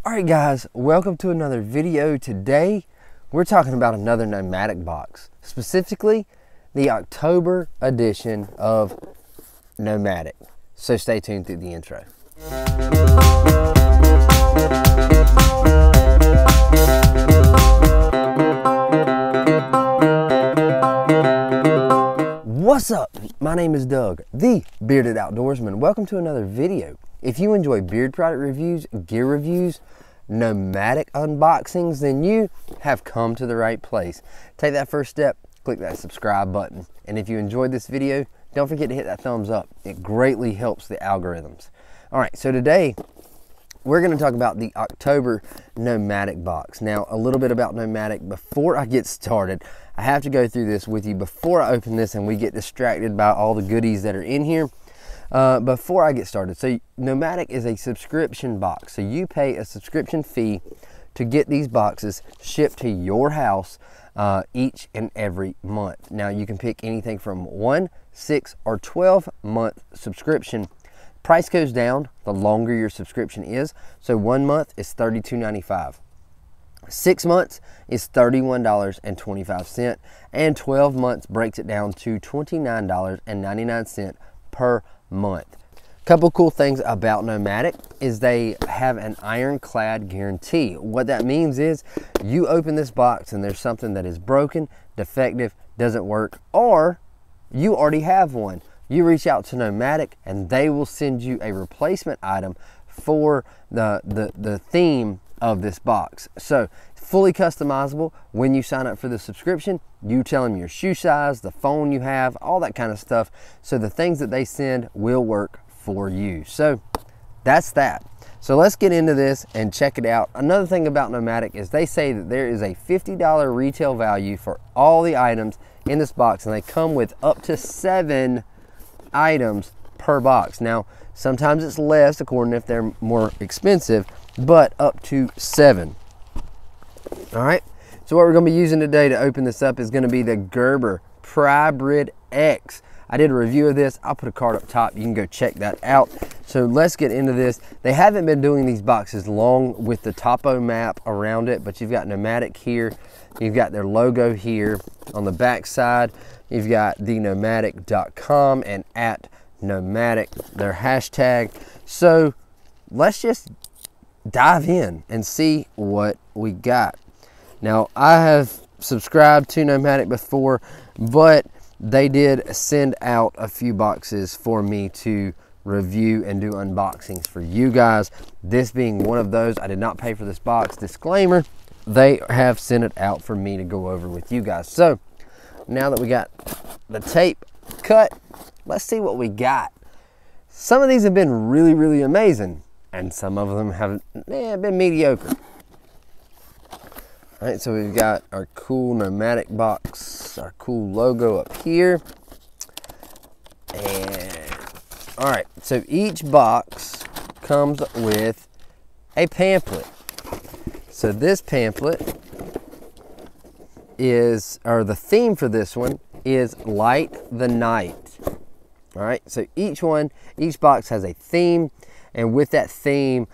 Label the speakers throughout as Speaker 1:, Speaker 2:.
Speaker 1: Alright guys, welcome to another video. Today we're talking about another Nomadic box, specifically the October edition of Nomadic. So stay tuned through the intro. What's up? My name is Doug, the Bearded Outdoorsman. Welcome to another video. If you enjoy beard product reviews, gear reviews, Nomadic unboxings, then you have come to the right place. Take that first step, click that subscribe button. And if you enjoyed this video, don't forget to hit that thumbs up. It greatly helps the algorithms. All right, so today we're going to talk about the October Nomadic box. Now, a little bit about Nomadic before I get started. I have to go through this with you before I open this and we get distracted by all the goodies that are in here. Before I get started, so Nomadic is a subscription box. So you pay a subscription fee to get these boxes shipped to your house each and every month. Now you can pick anything from 1, 6, or 12-month subscription. Price goes down the longer your subscription is. So 1 month is $32.95. 6 months is $31.25, and 12 months breaks it down to $29.99 per month. Couple cool things about Nomadic is they have an ironclad guarantee. What that means is you open this box and there's something that is broken, defective, doesn't work, or you already have one. You reach out to Nomadic and they will send you a replacement item for the theme of this box. So fully customizable. When you sign up for the subscription, you tell them your shoe size, the phone you have, all that kind of stuff. So the things that they send will work for you. So that's that. So let's get into this and check it out. Another thing about Nomadic is they say that there is a $50 retail value for all the items in this box, and they come with up to 7 items per box. Now, sometimes it's less according if they're more expensive, but up to 7. All right, so what we're going to be using today to open this up is going to be the Gerber Prybrid X. I did a review of this. I'll put a card up top. You can go check that out. So let's get into this. They haven't been doing these boxes long with the topo map around it, but you've got Nomadic here. You've got their logo here on the back side. You've got the nomadic.com and at Nomadic, their hashtag. So let's just dive in and see what we got. Now, I have subscribed to Nomadic before, but they did send out a few boxes for me to review and do unboxings for you guys. This being one of those. I did not pay for this box. Disclaimer, they have sent it out for me to go over with you guys. So now that we got the tape cut, let's see what we got. Some of these have been really, really amazing, and some of them have been mediocre. All right, so we've got our cool Nomadic box, our cool logo up here. And all right, so each box comes with a pamphlet. So this pamphlet is, or the theme for this one is Light the Night. All right, so each box has a theme, and with that theme,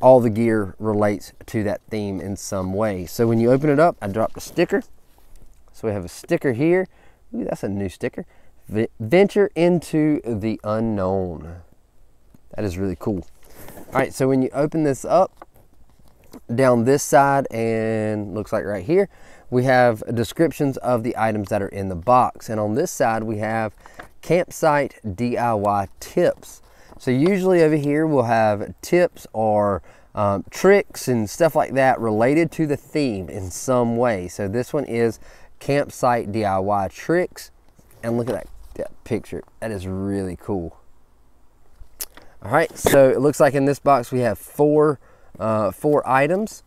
Speaker 1: all the gear relates to that theme in some way. So when you open it up, I dropped a sticker. So we have a sticker here. Ooh, that's a new sticker. Venture into the unknown. That is really cool. All right, so when you open this up, down this side and looks like right here, we have descriptions of the items that are in the box. And on this side, we have campsite DIY tips. So usually over here we'll have tips or tricks and stuff like that related to the theme in some way. So this one is campsite DIY tricks, and look at that picture. That is really cool. All right, so it looks like in this box we have four items,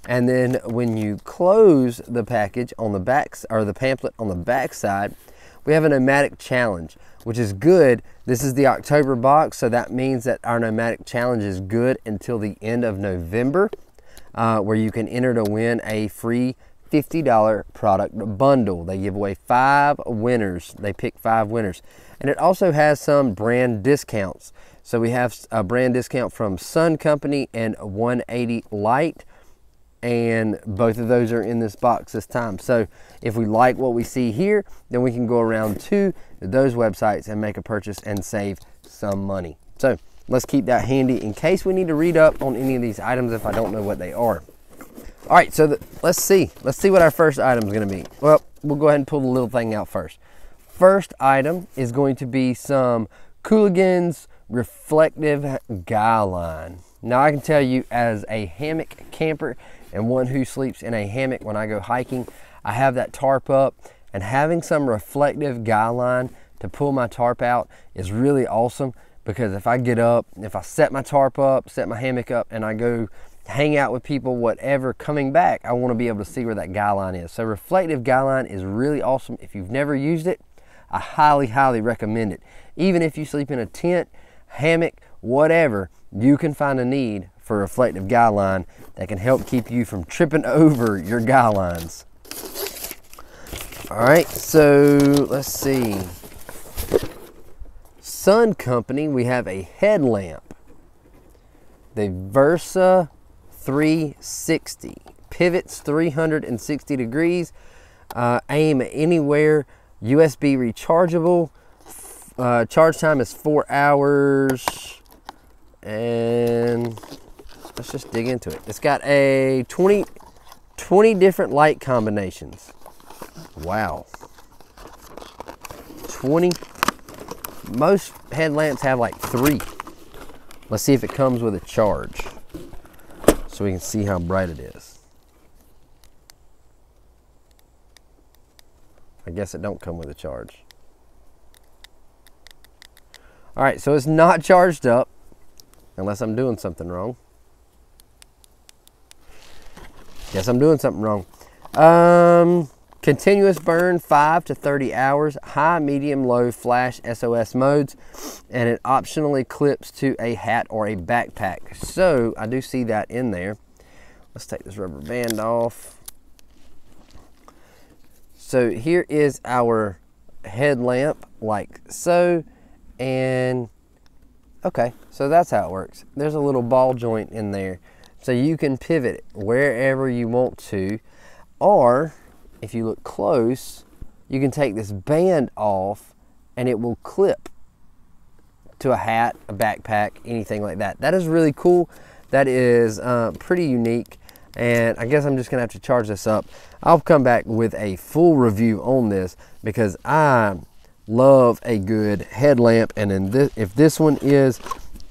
Speaker 1: and then when you close the package on the back, or the pamphlet on the back side, we have a Nomadic challenge, which is good. This is the October box, so that means that our Nomadic challenge is good until the end of November, where you can enter to win a free $50 product bundle. They give away 5 winners. They pick 5 winners. And it also has some brand discounts. So we have a brand discount from Sun Company and 180 Light. And both of those are in this box this time. So if we like what we see here, then we can go around to those websites and make a purchase and save some money. So let's keep that handy in case we need to read up on any of these items if I don't know what they are. All right, so let's see what our first item is going to be. Well, we'll go ahead and pull the little thing out first. First item is going to be some Cooligans reflective guy line. Now I can tell you, as a hammock camper and one who sleeps in a hammock when I go hiking, I have that tarp up, and having some reflective guy line to pull my tarp out is really awesome, because if I get up, if I set my tarp up, set my hammock up, and I go hang out with people, whatever, coming back, I want to be able to see where that guy line is. So reflective guy line is really awesome. If you've never used it, I highly, highly recommend it. Even if you sleep in a tent, hammock, whatever, you can find a need for reflective guy line that can help keep you from tripping over your guy lines. All right, so let's see. Sun Company, we have a headlamp. The Versa 360. Pivots 360 degrees. Aim anywhere. USB rechargeable. Charge time is 4 hours. And let's just dig into it. It's got a 20 different light combinations. Wow. 20. Most headlamps have like 3. Let's see if it comes with a charge, so we can see how bright it is. I guess it don't come with a charge. All right, so it's not charged up, unless I'm doing something wrong. Guess I'm doing something wrong. Continuous burn 5 to 30 hours, high, medium, low, flash, SOS modes, and it optionally clips to a hat or a backpack. So I do see that in there. Let's take this rubber band off. So here is our headlamp, like so, and okay, so that's how it works. There's a little ball joint in there, so you can pivot it wherever you want to, or if you look close, you can take this band off and it will clip to a hat, a backpack, anything like that. That is really cool. That is pretty unique, and I guess I'm just gonna have to charge this up. I'll come back with a full review on this, because I love a good headlamp, and if this one is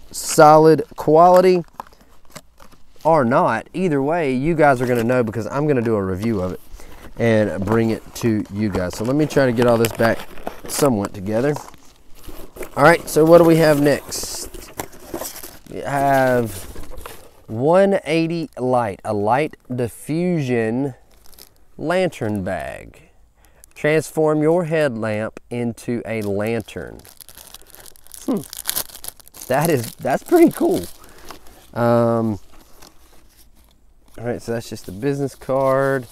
Speaker 1: solid quality or not, either way, you guys are gonna know, because I'm gonna do a review of it and bring it to you guys. So let me try to get all this back somewhat together. All right, so what do we have next? We have 180 Light, a light diffusion lantern bag. Transform your headlamp into a lantern. That's pretty cool. All right, so that's just a business card.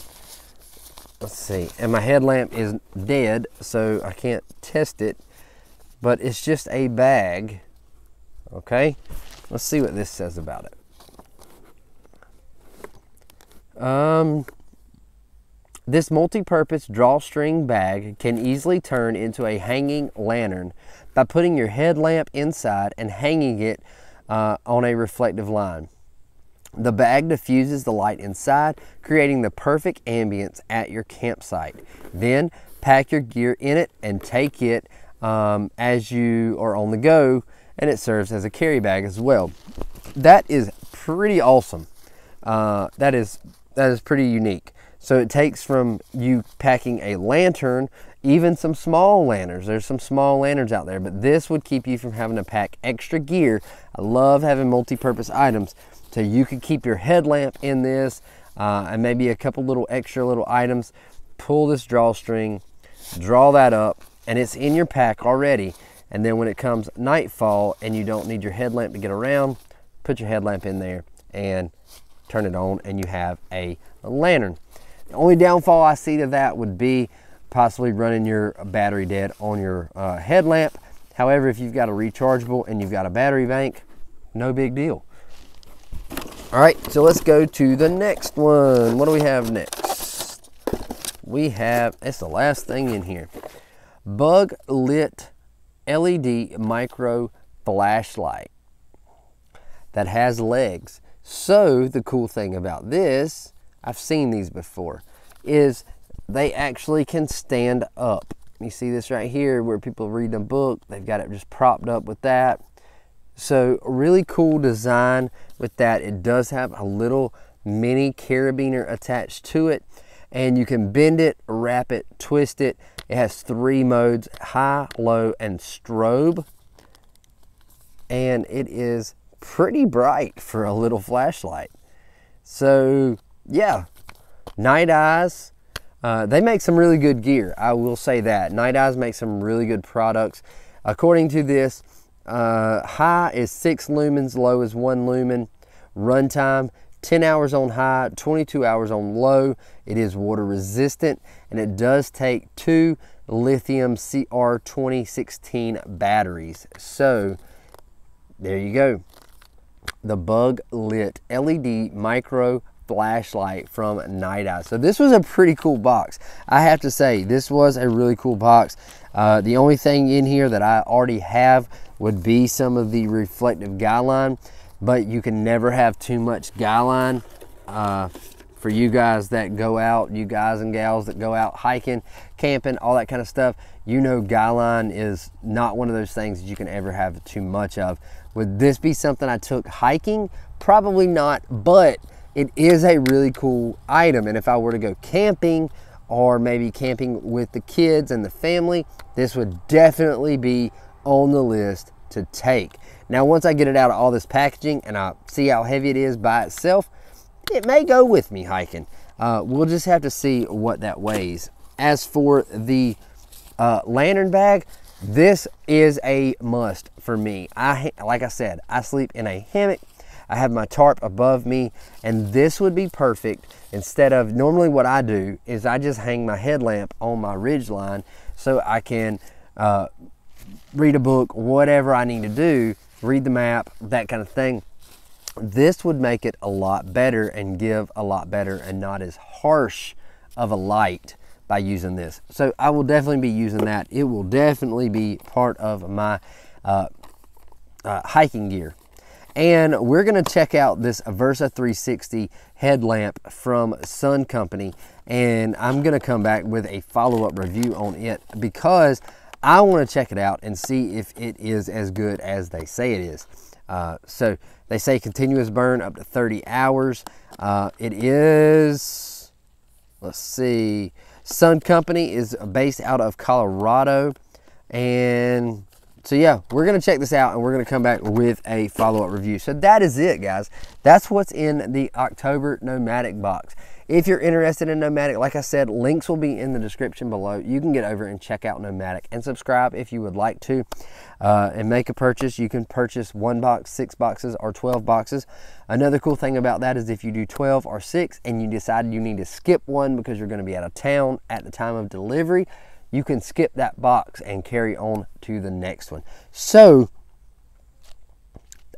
Speaker 1: Let's see, and my headlamp is dead, so I can't test it, but it's just a bag. Okay, let's see what this says about it. This multi-purpose drawstring bag can easily turn into a hanging lantern by putting your headlamp inside and hanging it on a reflective line. The bag diffuses the light inside, creating the perfect ambience at your campsite. Then pack your gear in it and take it as you are on the go, and it serves as a carry bag as well. That is pretty awesome. That is pretty unique. So it takes from you packing a lantern, even some small lanterns. There's some small lanterns out there, but this would keep you from having to pack extra gear. I love having multi-purpose items. So you could keep your headlamp in this and maybe a couple little extra little items. Pull this drawstring, draw that up, and it's in your pack already. And then when it comes nightfall and you don't need your headlamp to get around, put your headlamp in there and turn it on, and you have a lantern. The only downfall I see to that would be possibly running your battery dead on your headlamp. However, if you've got a rechargeable and you've got a battery bank, no big deal. All right, so let's go to the next one. What do we have next? We have, it's the last thing in here. Bug lit LED micro flashlight that has legs. So the cool thing about this, I've seen these before, is they actually can stand up. You see this right here where people read a book, they've got it just propped up with that. So really cool design with that. It does have a little mini carabiner attached to it, and you can bend it, wrap it, twist it. It has 3 modes, high, low, and strobe. And it is pretty bright for a little flashlight. So yeah, Nite Ize, they make some really good gear. I will say that. Nite Ize makes some really good products. According to this, high is 6 lumens, low is 1 lumen. Runtime, 10 hours on high, 22 hours on low. It is water resistant, and it does take 2 lithium CR2016 batteries. So there you go. The Bug lit LED micro flashlight from Nite Ize. So this was a pretty cool box. I have to say, this was a really cool box. The only thing in here that I already have would be some of the reflective guy line, but you can never have too much guy line. For you guys that go out, you guys and gals that go out hiking, camping, all that kind of stuff, you know guy line is not one of those things that you can ever have too much of. Would this be something I took hiking? Probably not, but it is a really cool item. And if I were to go camping, or maybe camping with the kids and the family, this would definitely be on the list to take. Now, once I get it out of all this packaging and I see how heavy it is by itself, it may go with me hiking. We'll just have to see what that weighs. As for the lantern bag, this is a must for me. Like I said, I sleep in a hammock. I have my tarp above me, and this would be perfect. Instead of, normally what I do is I just hang my headlamp on my ridge line so I can read a book, whatever I need to do, read the map, that kind of thing. This would make it a lot better and give a lot better and not as harsh of a light by using this. So I will definitely be using that. It will definitely be part of my hiking gear. And we're going to check out this Versa 360 headlamp from Sun Company, and I'm going to come back with a follow-up review on it because I want to check it out and see if it is as good as they say it is. So they say continuous burn up to 30 hours. It is, let's see, Sun Company is based out of Colorado, and so yeah, we're gonna check this out and we're gonna come back with a follow-up review. So that is it, guys. That's what's in the October Nomadic box. If you're interested in Nomadic, like I said, links will be in the description below. You can get over and check out Nomadic and subscribe if you would like to, and make a purchase. You can purchase 1 box, 6 boxes, or 12 boxes. Another cool thing about that is if you do 12 or 6 and you decide you need to skip one because you're gonna be out of town at the time of delivery, you can skip that box and carry on to the next one. So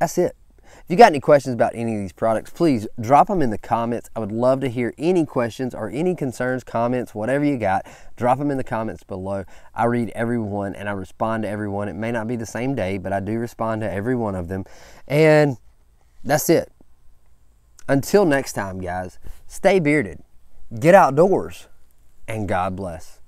Speaker 1: that's it. If you got any questions about any of these products, please drop them in the comments. I would love to hear any questions or any concerns, comments, whatever you got. Drop them in the comments below. I read every one and I respond to everyone. It may not be the same day, but I do respond to every one of them. And that's it. Until next time, guys, stay bearded, get outdoors, and God bless.